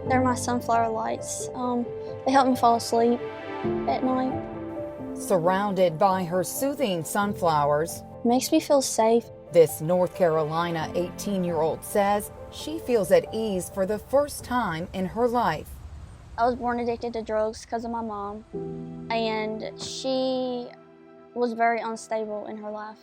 They're my sunflower lights. They help me fall asleep at night. Surrounded by her soothing sunflowers, Makes me feel safe. this North Carolina 18-year-old says she feels at ease for the first time in her life. I was born addicted to drugs because of my mom, and she was very unstable in her life.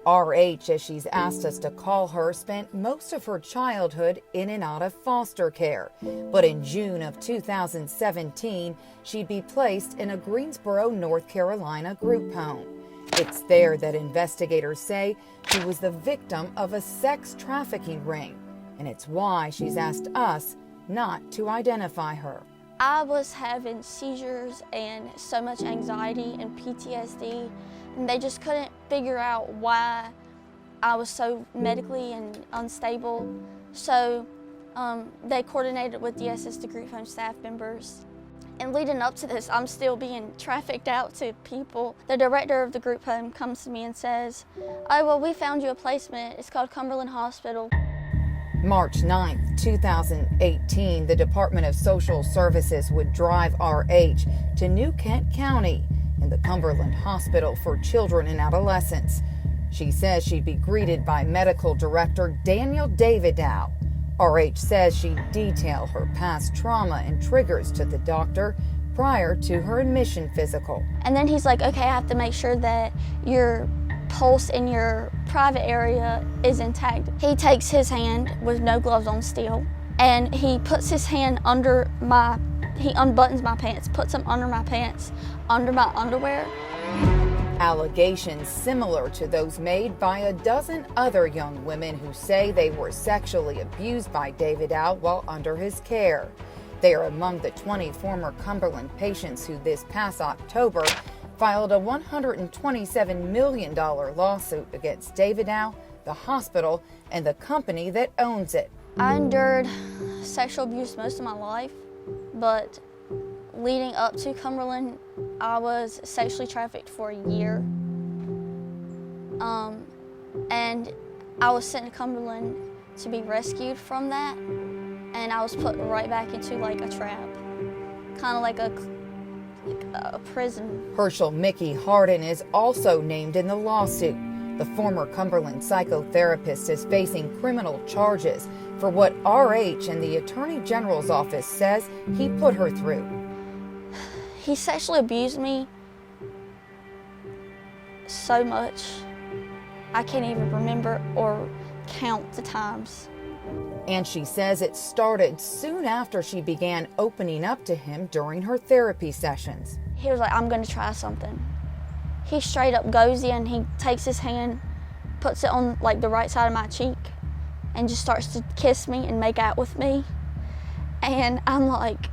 RH, as she's asked us to call her, spent most of her childhood in and out of foster care. But in June of 2017, she'd be placed in a Greensboro, North Carolina group home. It's there that investigators say she was the victim of a sex trafficking ring. And it's why she's asked us not to identify her. I was having seizures and so much anxiety and PTSD, and they just couldn't figure out why I was so medically and unstable. So they coordinated with DSS, the group home staff members. And leading up to this, I'm still being trafficked out to people. The director of the group home comes to me and says, "Oh, well, we found you a placement. It's called Cumberland Hospital." March 9th, 2018, the Department of Social Services would drive RH to New Kent County in the Cumberland Hospital for Children and Adolescents. She says she'd be greeted by Medical Director Daniel Davidow. RH says she'd detail her past trauma and triggers to the doctor prior to her admission physical. And then he's like, "Okay, I have to make sure that your pulse in your private area is intact." He takes his hand with no gloves on still, and he puts his hand under he unbuttons my pants, puts them under my pants, under my underwear. Allegations similar to those made by a dozen other young women who say they were sexually abused by Davidow while under his care. They are among the 20 former Cumberland patients who this past October filed a $127 million lawsuit against Davidow, the hospital, and the company that owns it. I endured sexual abuse most of my life, but leading up to Cumberland, I was sexually trafficked for a year. And I was sent to Cumberland to be rescued from that, and I was put right back into like a trap, kind of like a prison. Herschel Mickey Hardin is also named in the lawsuit. The former Cumberland psychotherapist is facing criminal charges for what RH and the Attorney General's office says he put her through. He sexually abused me so much, I can't even remember or count the times. And she says it started soon after she began opening up to him during her therapy sessions. He was like, "I'm gonna try something." He straight up goes in, he takes his hand, puts it on like the right side of my cheek, and just starts to kiss me and make out with me. And I'm like,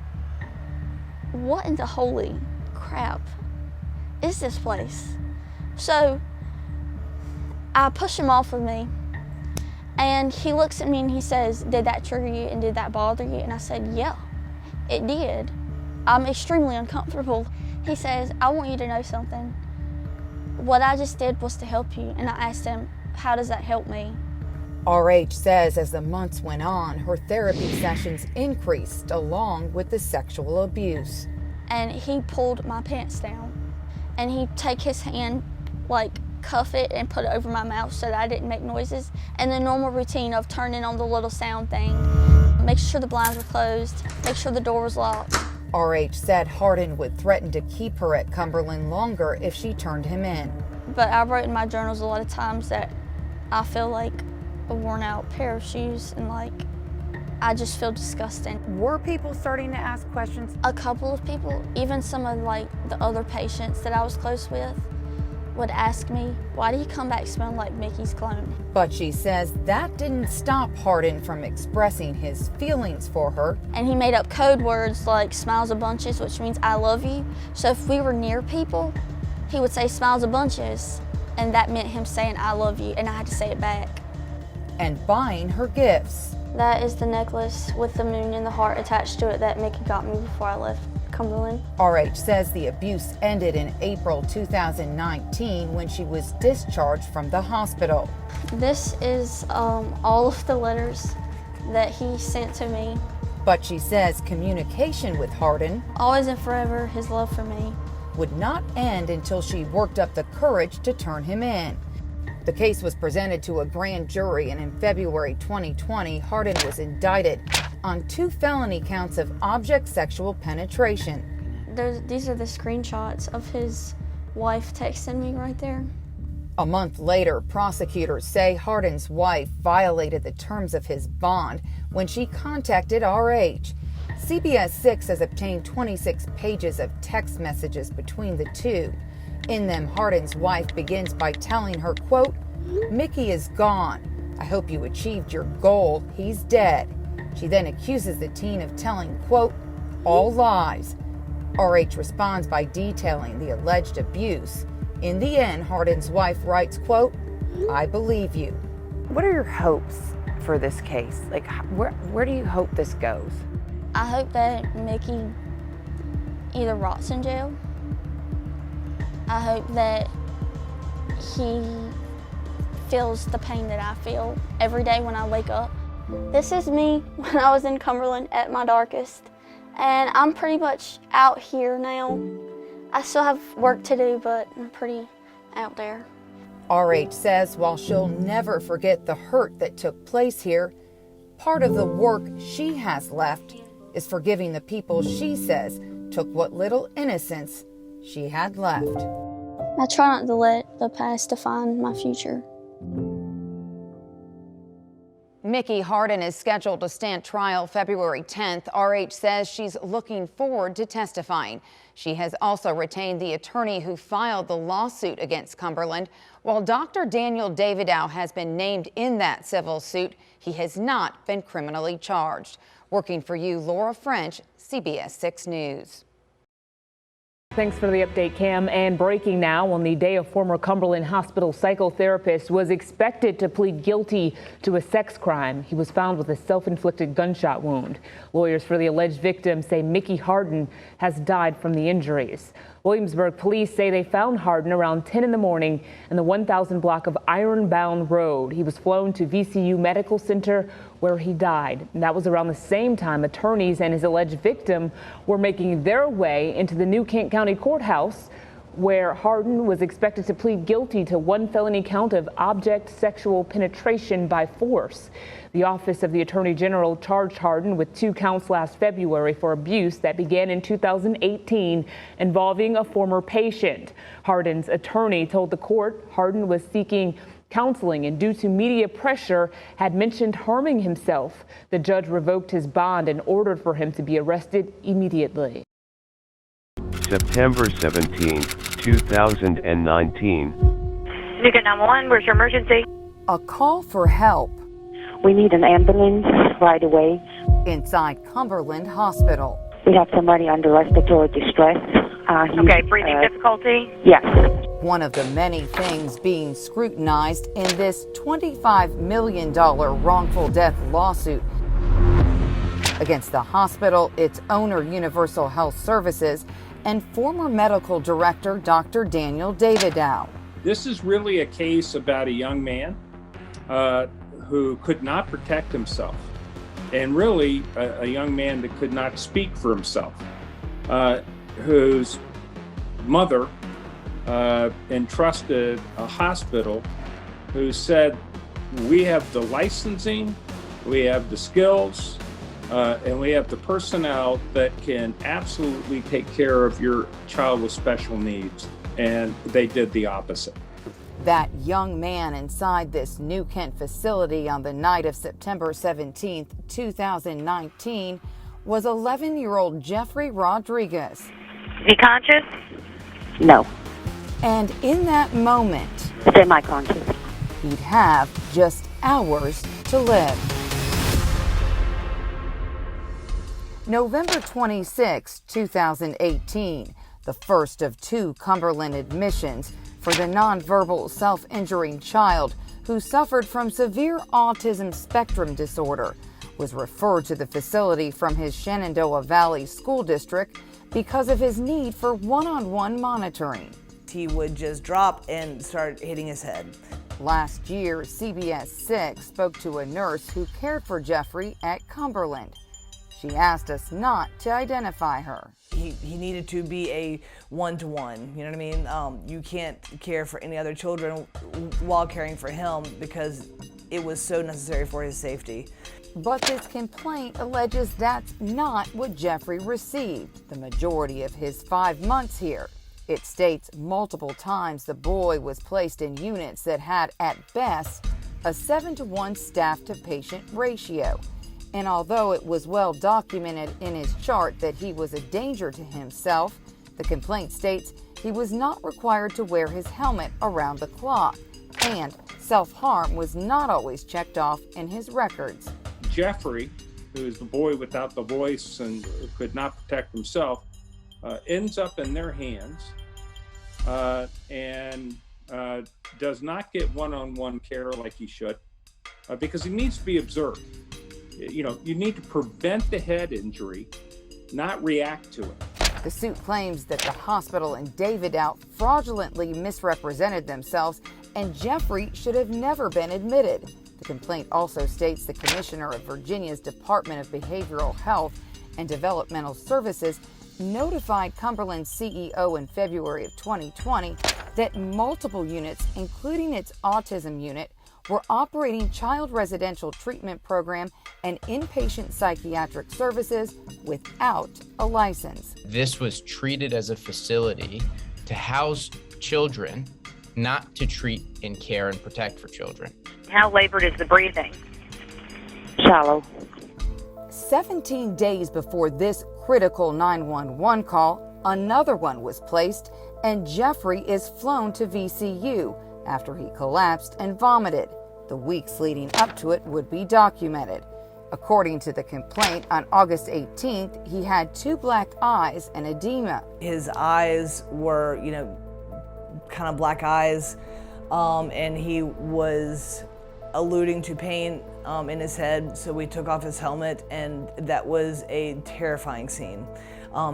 what in the holy crap is this place? So I push him off of me, and he looks at me and he says, "Did that trigger you and did that bother you?" And I said, "Yeah, it did. I'm extremely uncomfortable." He says, "I want you to know something. What I just did was to help you." And I asked him, "How does that help me?" RH says as the months went on, her therapy sessions increased along with the sexual abuse. And he pulled my pants down, and he'd take his hand, like cuff it and put it over my mouth so that I didn't make noises. And the normal routine of turning on the little sound thing, make sure the blinds were closed, make sure the door was locked. RH said Hardin would threaten to keep her at Cumberland longer if she turned him in. But I wrote in my journals a lot of times that I feel like a worn out pair of shoes, and like I just feel disgusting. Were people starting to ask questions? A couple of people, even some of like the other patients that I was close with, would ask me, "Why do you come back smelling like Mickey's clone?" But she says that didn't stop Hardin from expressing his feelings for her. And he made up code words like smiles of bunches, which means "I love you." So if we were near people, he would say smiles of bunches, and that meant him saying "I love you," and I had to say it back. And buying her gifts. That is the necklace with the moon and the heart attached to it that Mickey got me before I left Cumberland. RH says the abuse ended in April 2019 when she was discharged from the hospital. This is all of the letters that he sent to me. But she says communication with Hardin, always and forever, his love for me, would not end until she worked up the courage to turn him in. The case was presented to a grand jury, and in February 2020, Hardin was indicted on 2 felony counts of object sexual penetration. These are the screenshots of his wife texting me right there. A month later, prosecutors say Hardin's wife violated the terms of his bond when she contacted RH. CBS 6 has obtained 26 pages of text messages between the two. In them, Hardin's wife begins by telling her, quote, "Mickey is gone. I hope you achieved your goal. He's dead." She then accuses the teen of telling, quote, "all lies." RH responds by detailing the alleged abuse. In the end, Hardin's wife writes, quote, "I believe you." What are your hopes for this case? Like, where do you hope this goes? I hope that Mickey either rots in jail. I hope that he feels the pain that I feel every day when I wake up. This is me when I was in Cumberland at my darkest, and I'm pretty much out here now. I still have work to do, but I'm pretty out there. RH says while she'll never forget the hurt that took place here, part of the work she has left is forgiving the people she says took what little innocence she had left. I try not to let the past define my future. Mickey Hardin is scheduled to stand trial February 10th. RH says she's looking forward to testifying. She has also retained the attorney who filed the lawsuit against Cumberland. While Dr. Daniel Davidow has been named in that civil suit, he has not been criminally charged. Working for you, Laura French, CBS 6 News. Thanks for the update, Cam. And breaking now on the day, a former Cumberland Hospital psychotherapist was expected to plead guilty to a sex crime. He was found with a self-inflicted gunshot wound. Lawyers for the alleged victim say Mickey Hardin has died from the injuries. Williamsburg police say they found Hardin around 10 in the morning in the 1000 block of Ironbound Road. He was flown to VCU Medical Center where he died. And that was around the same time attorneys and his alleged victim were making their way into the New Kent County Courthouse, where Hardin was expected to plead guilty to 1 felony count of object sexual penetration by force. The Office of the Attorney General charged Hardin with 2 counts last February for abuse that began in 2018 involving a former patient. Hardin's attorney told the court Hardin was seeking counseling and due to media pressure had mentioned harming himself. The judge revoked his bond and ordered for him to be arrested immediately. September 17, 2019. New Kent 911, where's your emergency? A call for help We need an ambulance right away. inside Cumberland Hospital. We have somebody under respiratory distress. Okay, breathing difficulty? Yes. One of the many things being scrutinized in this $25 million wrongful death lawsuit against the hospital, its owner, Universal Health Services, and former medical director, Dr. Daniel Davidow. This is really a case about a young man who could not protect himself, and really a young man that could not speak for himself, whose mother entrusted a hospital, who said, we have the licensing, we have the skills, and we have the personnel that can absolutely take care of your child with special needs. And they did the opposite. That young man inside this New Kent facility on the night of September 17th, 2019 was 11-year-old Jeffrey Rodriguez. Is he conscious? No. And in that moment, Semi-conscious. he'd have just hours to live. November 26, 2018, the first of 2 Cumberland admissions for the nonverbal self-injuring child who suffered from severe autism spectrum disorder, was referred to the facility from his Shenandoah Valley School District because of his need for one-on-one monitoring. He would just drop and start hitting his head. Last year, CBS 6 spoke to a nurse who cared for Jeffrey at Cumberland. She asked us not to identify her. He needed to be a one-to-one, you know what I mean? You can't care for any other children while caring for him because it was so necessary for his safety. But this complaint alleges that's not what Jeffrey received the majority of his 5 months here. It states multiple times the boy was placed in units that had, at best, a 7-to-1 staff-to-patient ratio. And although it was well documented in his chart that he was a danger to himself, the complaint states he was not required to wear his helmet around the clock, and self-harm was not always checked off in his records. Jeffrey, who is the boy without the voice and could not protect himself, ends up in their hands and does not get one-on-one care like he should because he needs to be observed. You know, you need to prevent the head injury, not react to it. The suit claims that the hospital and Davidow fraudulently misrepresented themselves, and Jeffrey should have never been admitted. The complaint also states the commissioner of Virginia's Department of Behavioral Health and Developmental Services notified Cumberland's CEO in February of 2020 that multiple units, including its autism unit, were operating child residential treatment program and inpatient psychiatric services without a license. This was treated as a facility to house children, not to treat and care and protect for children. How labored is the breathing? Shallow. 17 days before this critical 911 call, another one was placed, and Jeffrey is flown to VCU after he collapsed and vomited. The weeks leading up to it would be documented. According to the complaint, on August 18th, he had 2 black eyes and edema. His eyes were, kind of black eyes, and he was alluding to pain in his head, so we took off his helmet, and that was a terrifying scene.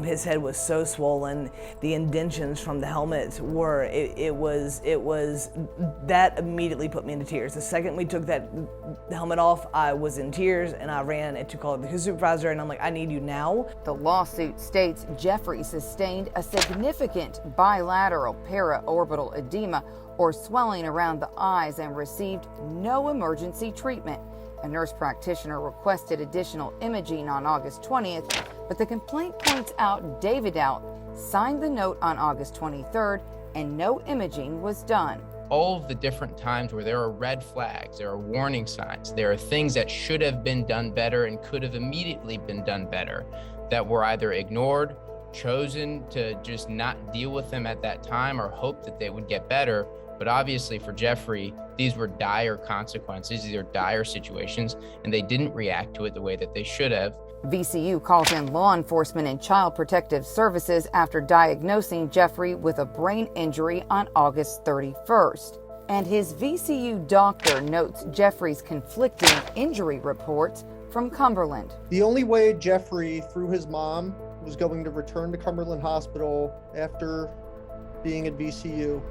His head was so swollen. The indentions from the helmet were, it was, that immediately put me into tears. The second we took that helmet off, I was in tears, and I ran to call the supervisor, and I'm like, I need you now. The lawsuit states Jeffrey sustained a significant bilateral paraorbital edema or swelling around the eyes and received no emergency treatment. A nurse practitioner requested additional imaging on August 20th, but the complaint points out Davidow signed the note on August 23rd and no imaging was done. All of the different times where there are red flags, there are warning signs, there are things that should have been done better and could have immediately been done better that were either ignored, chosen to just not deal with them at that time or hope that they would get better. But obviously for Jeffrey, these were dire consequences, these are dire situations, and they didn't react to it the way that they should have. VCU calls in law enforcement and child protective services after diagnosing Jeffrey with a brain injury on August 31st. And his VCU doctor notes Jeffrey's conflicting injury reports from Cumberland. The only way Jeffrey, through his mom, was going to return to Cumberland Hospital after being at VCU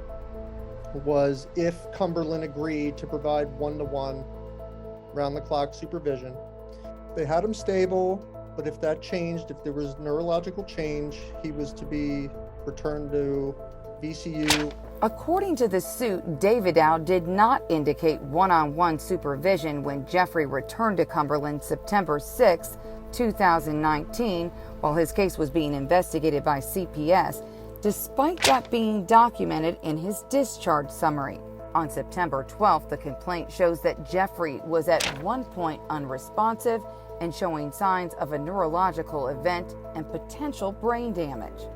was if Cumberland agreed to provide one-to-one round-the-clock supervision. They had him stable, but if that changed, if there was neurological change, he was to be returned to VCU. According to the suit, Davidow did not indicate one-on-one supervision when Jeffrey returned to Cumberland September 6, 2019, while his case was being investigated by CPS, despite that being documented in his discharge summary. On September 12th, the complaint shows that Jeffrey was at one point unresponsive and showing signs of a neurological event and potential brain damage.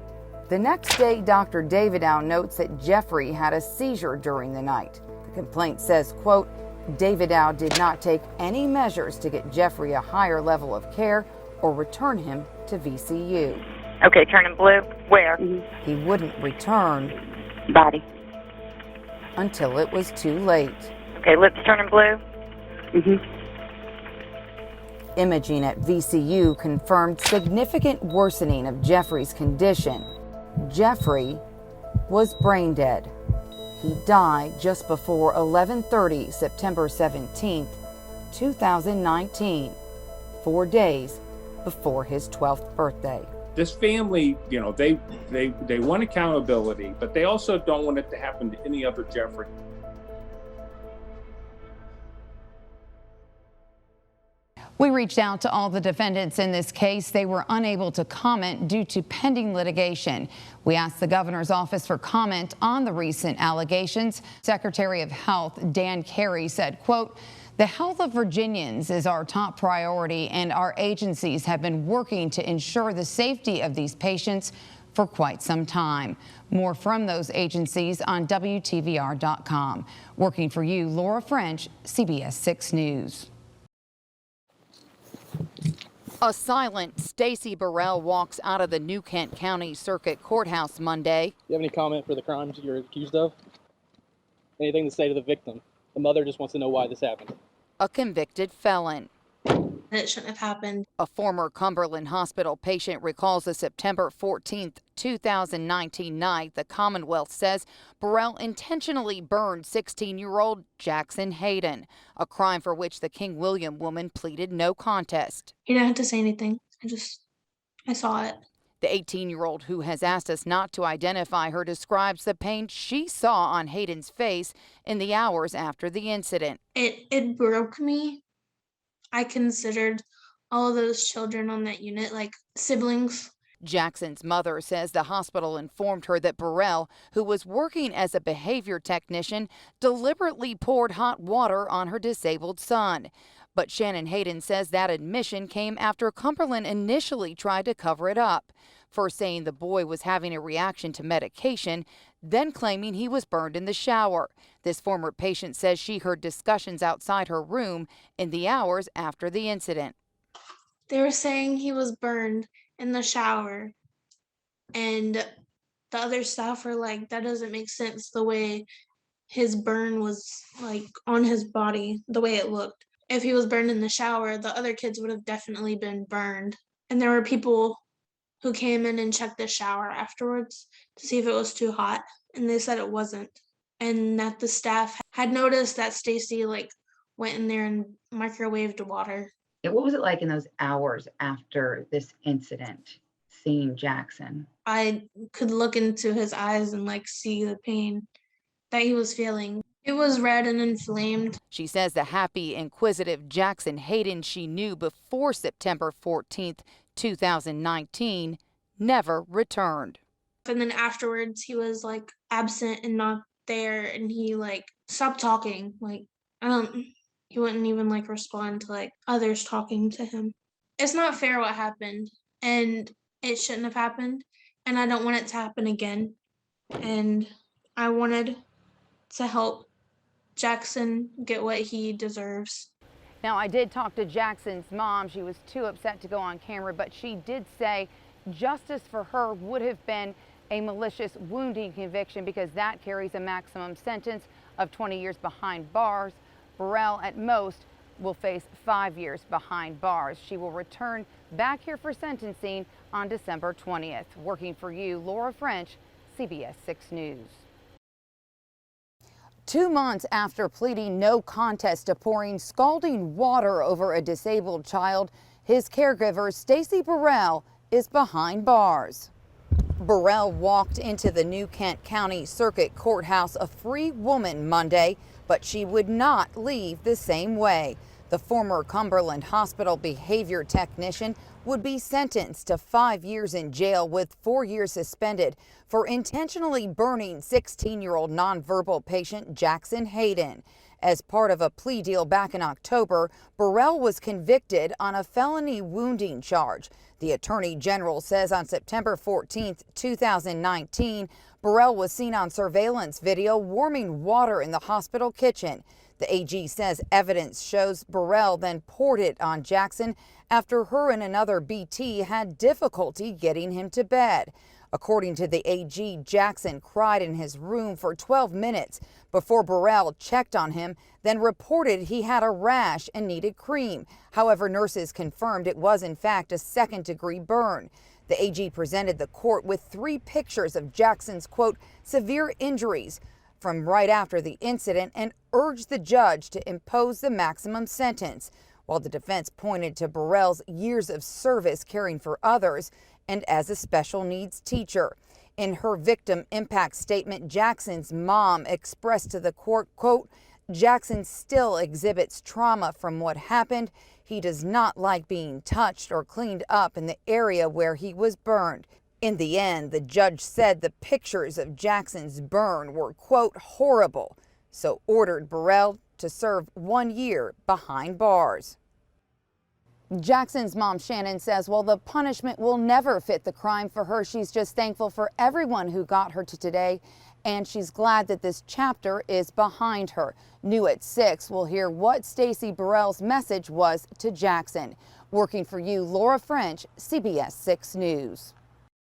The next day, Dr. Davidow notes that Jeffrey had a seizure during the night. The complaint says, quote, Davidow did not take any measures to get Jeffrey a higher level of care or return him to VCU. Okay, turning blue. Where? He wouldn't return Body. until it was too late. Okay, lips turning blue. Imaging at VCU confirmed significant worsening of Jeffrey's condition. Jeffrey was brain dead. He died just before 11:30 September 17, 2019, 4 days before his 12th birthday. This family, you know, they want accountability, but they also don't want it to happen to any other Jeffrey. We reached out to all the defendants in this case. They were unable to comment due to pending litigation. We asked the governor's office for comment on the recent allegations. Secretary of Health Dan Carey said, quote, "The health of Virginians is our top priority, and our agencies have been working to ensure the safety of these patients for quite some time." More from those agencies on WTVR.com. Working for you, Laura French, CBS 6 News. A silent Stacey Burrell walks out of the New Kent County Circuit Courthouse Monday. Do you have any comment for the crimes you're accused of? Anything to say to the victim? The mother just wants to know why this happened. A convicted felon. It shouldn't have happened. A former Cumberland Hospital patient recalls a September 14th, 2019 night. The Commonwealth says Burrell intentionally burned 16-year-old Jackson Hayden, a crime for which the King William woman pleaded no contest. He didn't have to say anything. I saw it. The 18-year-old, who has asked us not to identify her, describes the pain she saw on Hayden's face in the hours after the incident. It broke me. I considered all of those children on that unit like siblings. Jackson's mother says the hospital informed her that Burrell, who was working as a behavior technician, deliberately poured hot water on her disabled son. But Shannon Hayden says that admission came after Cumberland initially tried to cover it up, first saying the boy was having a reaction to medication, then claiming he was burned in the shower. This former patient says she heard discussions outside her room in the hours after the incident. They were saying he was burned in the shower, and the other staff were like, that doesn't make sense, the way his burn was like on his body, the way it looked. If he was burned in the shower, the other kids would have definitely been burned. And there were people who came in and checked the shower afterwards to see if it was too hot, and they said it wasn't. And that the staff had noticed that Stacey went in there and microwaved water. What was it like in those hours after this incident, seeing Jackson? I could look into his eyes and see the pain that he was feeling. It was red and inflamed. She says the happy, inquisitive Jackson Hayden she knew before September 14th, 2019, never returned. And then afterwards, he was absent and not there, and he stopped talking. He wouldn't even respond to others talking to him. It's not fair what happened, and it shouldn't have happened, and I don't want it to happen again. And I wanted to help Jackson get what he deserves. Now, I did talk to Jackson's mom. She was too upset to go on camera, but she did say justice for her would have been a malicious wounding conviction because that carries a maximum sentence of 20 years behind bars. Burrell, at most, will face 5 years behind bars. She will return back here for sentencing on December 20th. Working for you, Laura French, CBS 6 News. 2 months after pleading no contest to pouring scalding water over a disabled child, his caregiver, Stacey Burrell, is behind bars. Burrell walked into the New Kent County Circuit Courthouse a free woman Monday, but she would not leave the same way. The former Cumberland Hospital behavior technician would be sentenced to 5 years in jail with 4 years suspended for intentionally burning 16-year-old nonverbal patient Jackson Hayden. As part of a plea deal back in October, Burrell was convicted on a felony wounding charge. The Attorney General says on September 14, 2019, Burrell was seen on surveillance video warming water in the hospital kitchen. The AG says evidence shows Burrell then poured it on Jackson after her and another BT had difficulty getting him to bed. According to the AG, Jackson cried in his room for 12 minutes before Burrell checked on him, then reported he had a rash and needed cream. However, nurses confirmed it was in fact a second-degree burn. The AG presented the court with 3 pictures of Jackson's, quote, severe injuries from right after the incident and urged the judge to impose the maximum sentence, while the defense pointed to Burrell's years of service caring for others and as a special needs teacher. In her victim impact statement, Jackson's mom expressed to the court, quote, Jackson still exhibits trauma from what happened. He does not like being touched or cleaned up in the area where he was burned. In the end, the judge said the pictures of Jackson's burn were, quote, horrible, so ordered Burrell to serve 1 year behind bars. Jackson's mom, Shannon, says while the punishment will never fit the crime for her, she's just thankful for everyone who got her to today, and she's glad that this chapter is behind her. New at 6, we'll hear what Stacey Burrell's message was to Jackson. Working for you, Laura French, CBS 6 News.